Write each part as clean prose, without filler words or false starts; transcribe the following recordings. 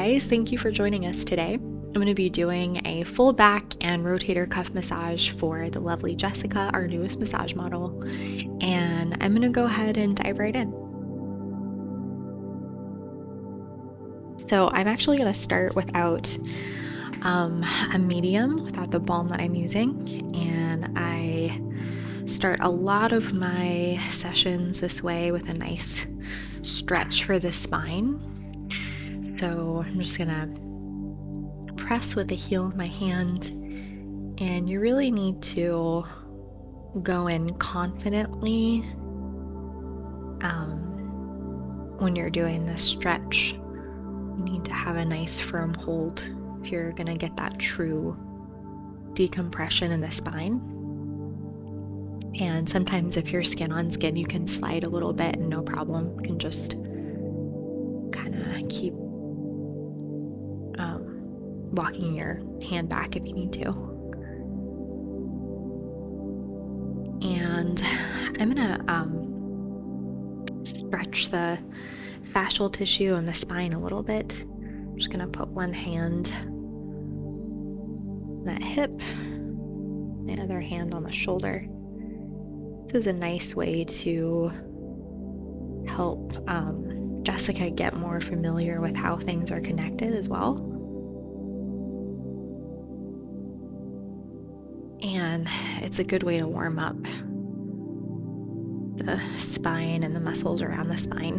guys, thank you for joining us today. I'm going to be doing a full back and rotator cuff massage for the lovely Jessica, our newest massage model, and I'm going to go ahead and dive right in. So I'm actually going to start without a medium, without the balm that I'm using, and I start a lot of my sessions this way with a nice stretch for the spine. So I'm just going to press with the heel of my hand, and you really need to go in confidently when you're doing this stretch. You need to have a nice firm hold if you're going to get that true decompression in the spine. And sometimes if you're skin on skin, you can slide a little bit and no problem. You can just kind of keep walking your hand back if you need to. And I'm gonna stretch the fascial tissue on the spine a little bit. I'm just gonna put one hand on that hip, my other hand on the shoulder. This is a nice way to help Jessica get more familiar with how things are connected as well. And it's a good way to warm up the spine and the muscles around the spine.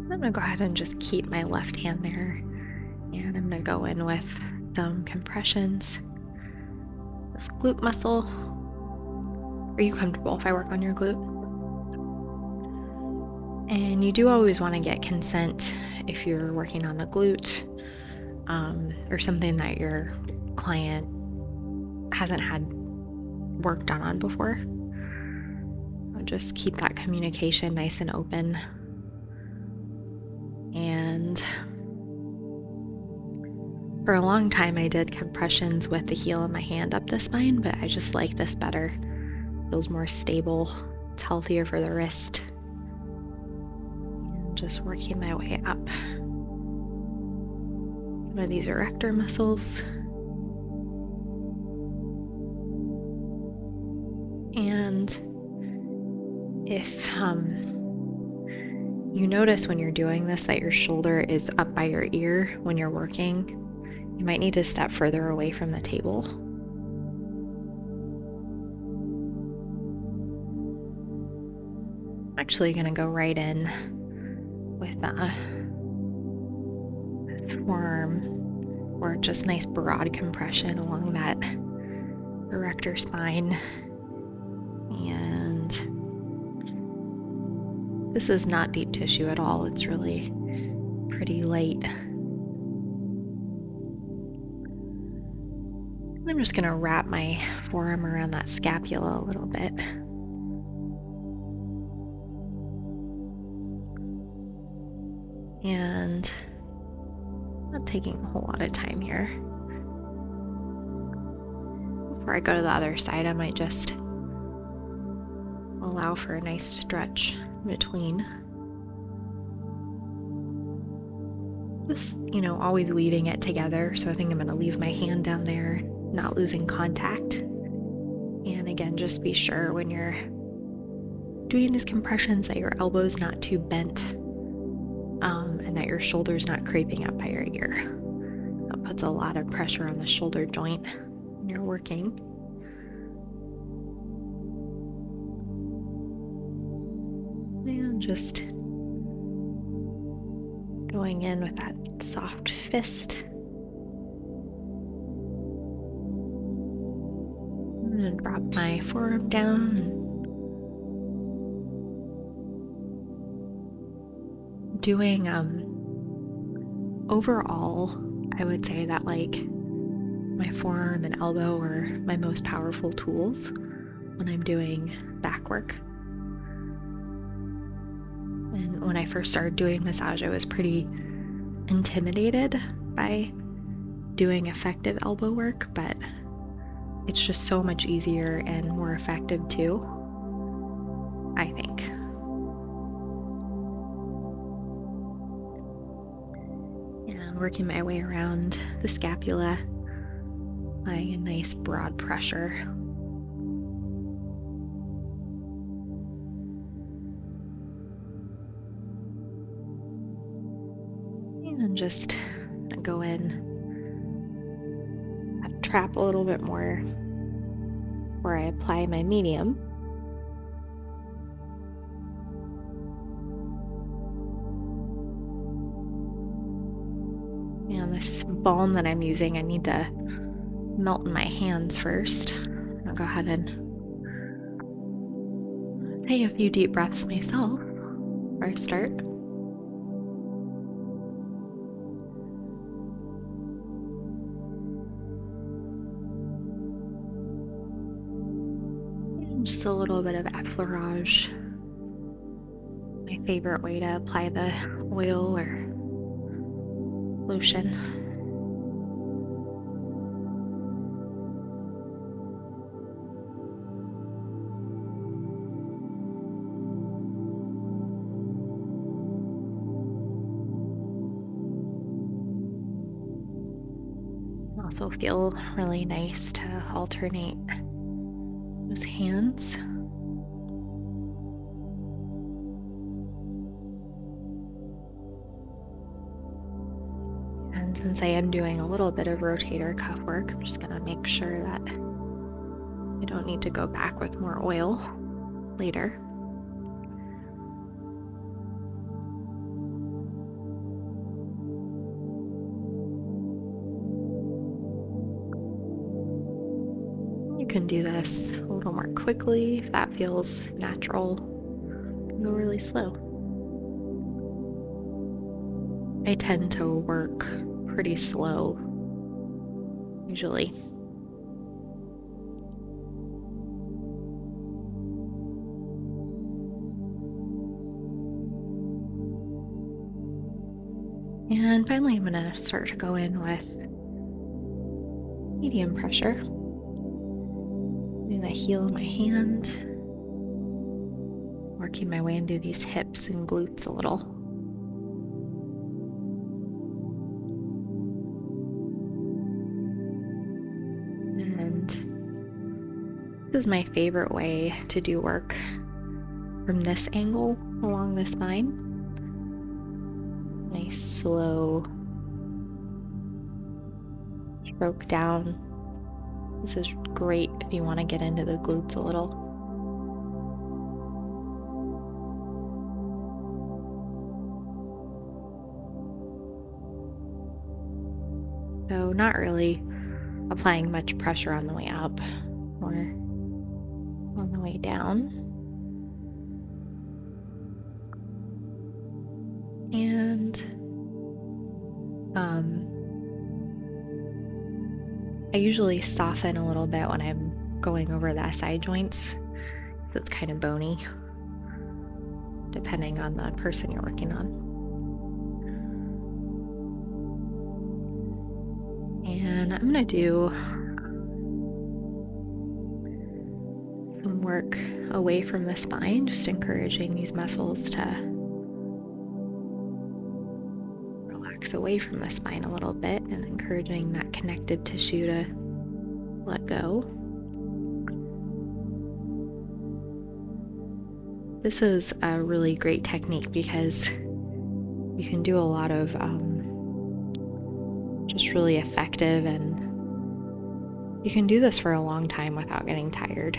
I'm going to go ahead and just keep my left hand there, and I'm going to go in with some compressions. This glute muscle. Are you comfortable if I work on your glute? And you do always want to get consent if you're working on the glute or something that your client hasn't had work done on before. I'll just keep that communication nice and open. And for a long time I did compressions with the heel of my hand up the spine, but I just like this better. It feels more stable. It's healthier for the wrist. Just working my way up. Some of these erector muscles. And if you notice when you're doing this that your shoulder is up by your ear when you're working, you might need to step further away from the table. I'm actually going to go right in with this forearm, or just nice broad compression along that erector spine. And this is not deep tissue at all. It's really pretty light. I'm just going to wrap my forearm around that scapula a little bit. And not taking a whole lot of time here. Before I go to the other side, I might just allow for a nice stretch in between. Just, always weaving it together. So I think I'm going to leave my hand down there, not losing contact. And again, just be sure when you're doing these compressions that your elbow's not too bent. And that your shoulder's not creeping up by your ear. That puts a lot of pressure on the shoulder joint when you're working. And just going in with that soft fist. And then drop my forearm down. Doing overall, I would say that my forearm and elbow are my most powerful tools when I'm doing back work. And when I first started doing massage, I was pretty intimidated by doing effective elbow work, but it's just so much easier and more effective too. I think. And working my way around the scapula, applying a nice broad pressure. And just go in, trap a little bit more where I apply my medium. And this balm that I'm using, I need to melt in my hands first. I'll go ahead and take a few deep breaths myself before I start. And just a little bit of effleurage. My favorite way to apply the oil or lotion. Also feel really nice to alternate those hands. And since I am doing a little bit of rotator cuff work, I'm just going to make sure that I don't need to go back with more oil later. You can do this a little more quickly if that feels natural. Go really slow. I tend to work pretty slow, usually. And finally, I'm going to start to go in with medium pressure. Doing the heel of my hand, working my way into these hips and glutes a little. And this is my favorite way to do work from this angle along the spine. Nice slow stroke down. This is great if you want to get into the glutes a little. So not really applying much pressure on the way up or on the way down. And I usually soften a little bit when I'm going over the SI joints, so it's kind of bony, depending on the person you're working on. And I'm going to do some work away from the spine, just encouraging these muscles to relax away from the spine a little bit and encouraging that connective tissue to let go. This is a really great technique because you can do a lot of just really effective, and you can do this for a long time without getting tired.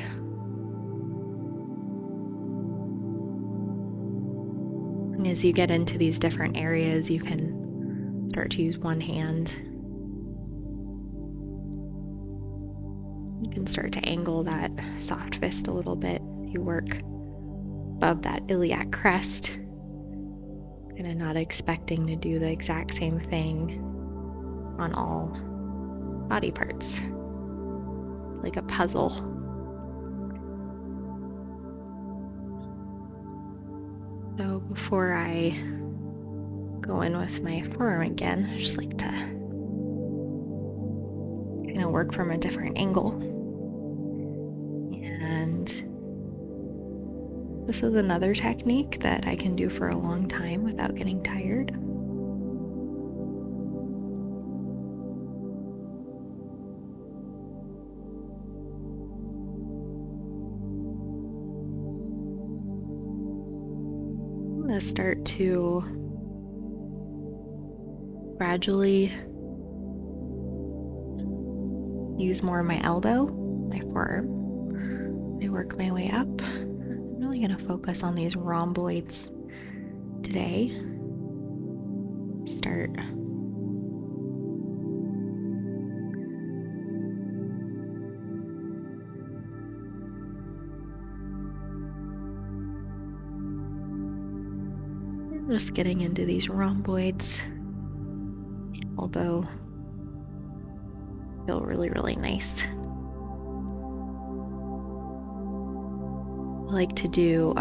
And as you get into these different areas, you can start to use one hand. You can start to angle that soft fist a little bit. You work above that iliac crest, kind of not expecting to do the exact same thing on all body parts, like a puzzle. So before I go in with my forearm again, I just like to kind of work from a different angle and This is another technique that I can do for a long time without getting tired. I'm going to start to gradually use more of my elbow, my forearm. I work my way up. I'm really going to focus on these rhomboids today. Start just getting into these rhomboids. Elbow feel really, really nice. I like to do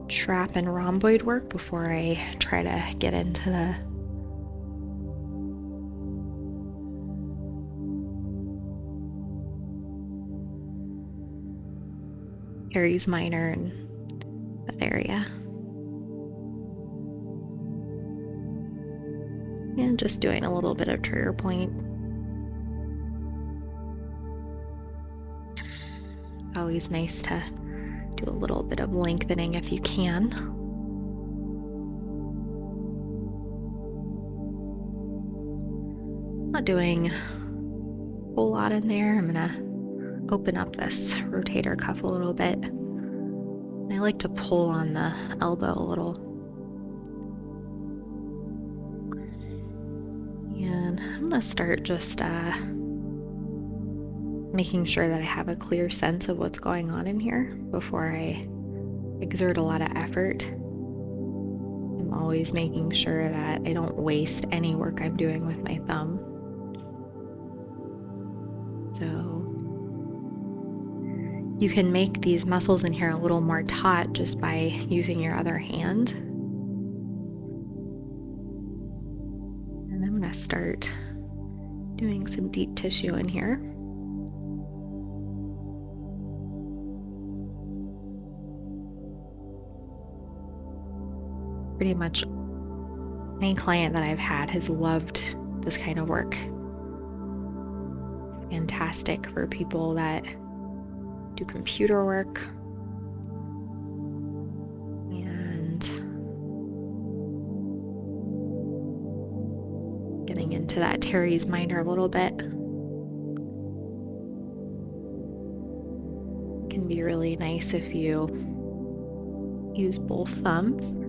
trap and rhomboid work before I try to get into the Aries minor and that area. And just doing a little bit of trigger point. Always nice to do a little bit of lengthening if you can. Not doing a whole lot in there. I'm gonna open up this rotator cuff a little bit. And I like to pull on the elbow a little. And I'm gonna start just making sure that I have a clear sense of what's going on in here before I exert a lot of effort. I'm always making sure that I don't waste any work I'm doing with my thumb. So you can make these muscles in here a little more taut just by using your other hand. And I'm going to start doing some deep tissue in here. Pretty much any client that I've had has loved this kind of work. It's fantastic for people that do computer work and getting into that teres minor a little bit. It can be really nice if you use both thumbs.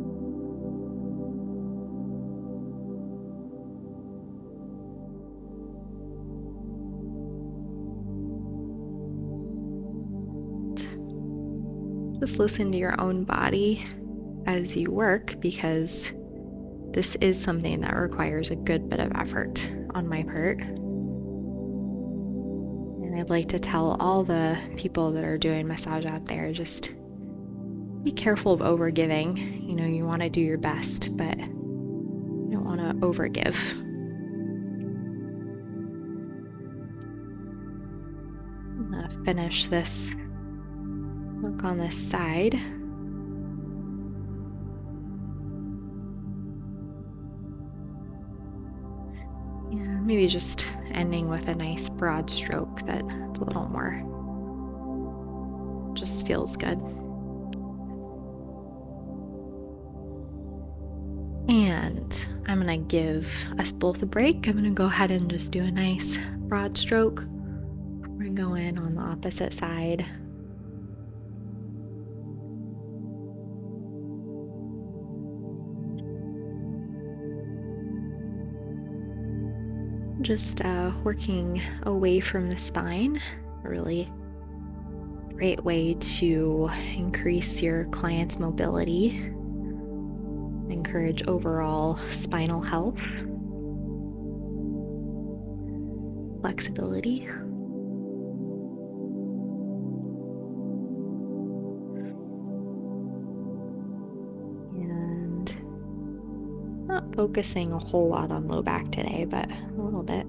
Just listen to your own body as you work, because this is something that requires a good bit of effort on my part. And I'd like to tell all the people that are doing massage out there, just be careful of overgiving. You know, you want to do your best, but you don't want to overgive. I'm going to finish this work on this side. Yeah, maybe just ending with a nice broad stroke that's a little more, just feels good. And I'm gonna give us both a break. I'm gonna go ahead and just do a nice broad stroke. We're gonna go in on the opposite side. Just working away from the spine, a really great way to increase your client's mobility, encourage overall spinal health, flexibility. And not focusing a whole lot on low back today, but a little bit.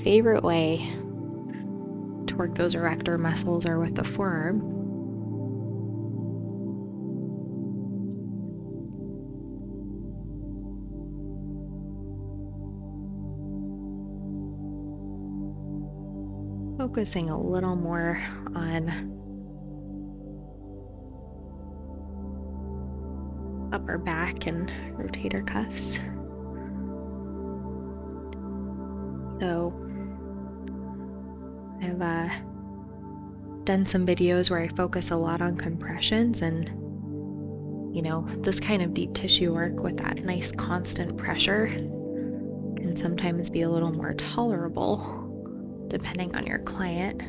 favorite way to work those erector muscles are with the forearm. Focusing a little more on upper back and rotator cuffs. So I've done some videos where I focus a lot on compressions, and this kind of deep tissue work with that nice constant pressure can sometimes be a little more tolerable depending on your client.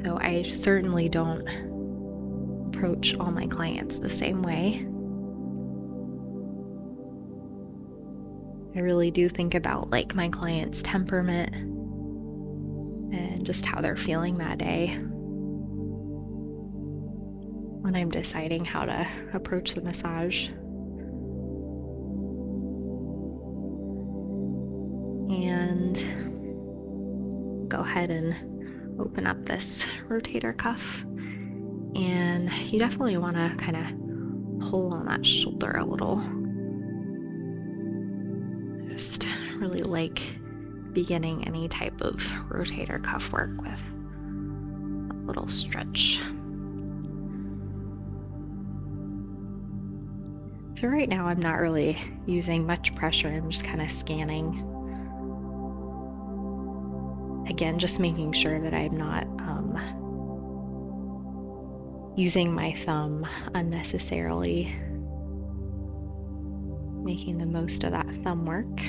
So I certainly don't approach all my clients the same way. I really do think about like my client's temperament and just how they're feeling that day when I'm deciding how to approach the massage. And go ahead and open up this rotator cuff. And you definitely want to kind of pull on that shoulder a little. Just really like beginning any type of rotator cuff work with a little stretch. So right now I'm not really using much pressure. I'm just kind of scanning. Again, just making sure that I'm not using my thumb unnecessarily, making the most of that thumb work.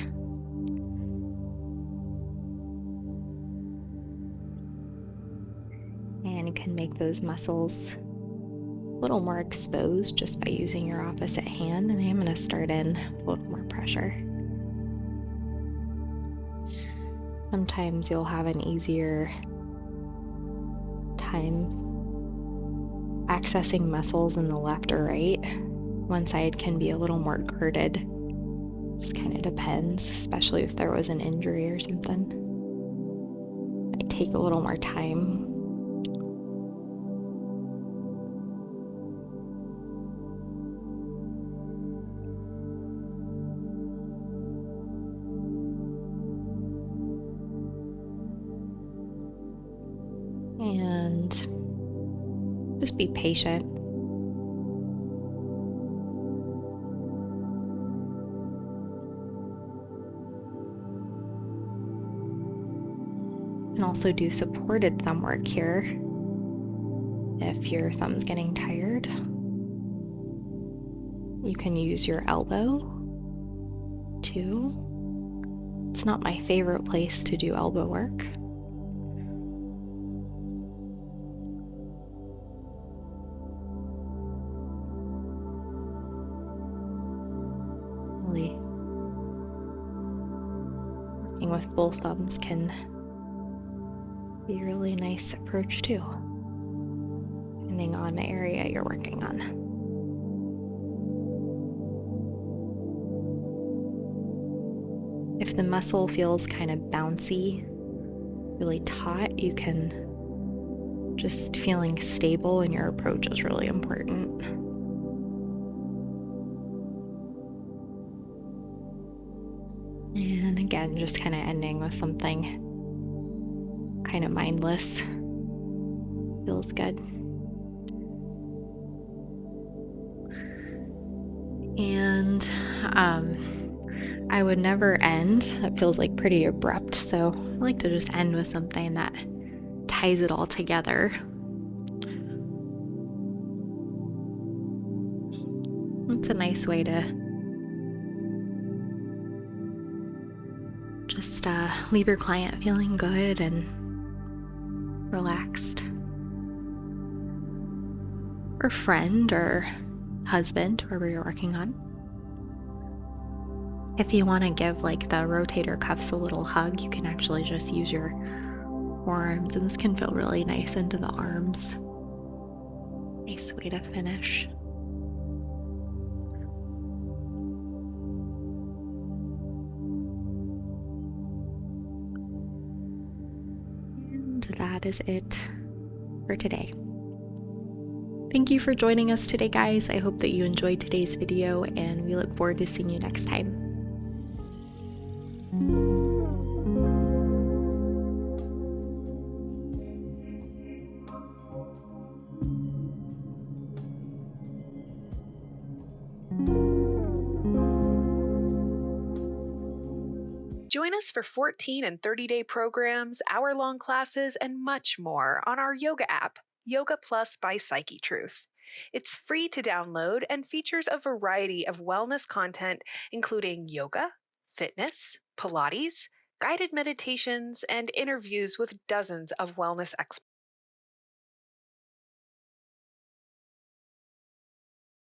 And you can make those muscles a little more exposed just by using your opposite hand. And I'm going to start in with a little more pressure. Sometimes you'll have an easier time accessing muscles in the left or right. One side can be a little more girded. Just kind of depends, especially if there was an injury or something. It might take a little more time. And just be patient. And also do supported thumb work here if your thumb's getting tired. You can use your elbow too. It's not my favorite place to do elbow work. Working with both thumbs can be a really nice approach too, depending on the area you're working on. If the muscle feels kind of bouncy, really taut, you can just feeling stable in your approach is really important. And again, just kind of ending with something kind of mindless. Feels good. And I would never end. That feels like pretty abrupt. So I like to just end with something that ties it all together. It's a nice way to just leave your client feeling good and relaxed. Or friend or husband, whoever you're working on. If you want to give like the rotator cuffs a little hug, you can actually just use your forearms, and this can feel really nice into the arms. Nice way to finish. is it for today. Thank you for joining us today, guys. I hope that you enjoyed today's video, and we look forward to seeing you next time. Join us for 14 and 30-day programs, hour-long classes, and much more on our yoga app, Yoga Plus by Psyche Truth. It's free to download and features a variety of wellness content, including yoga, fitness, Pilates, guided meditations, and interviews with dozens of wellness experts.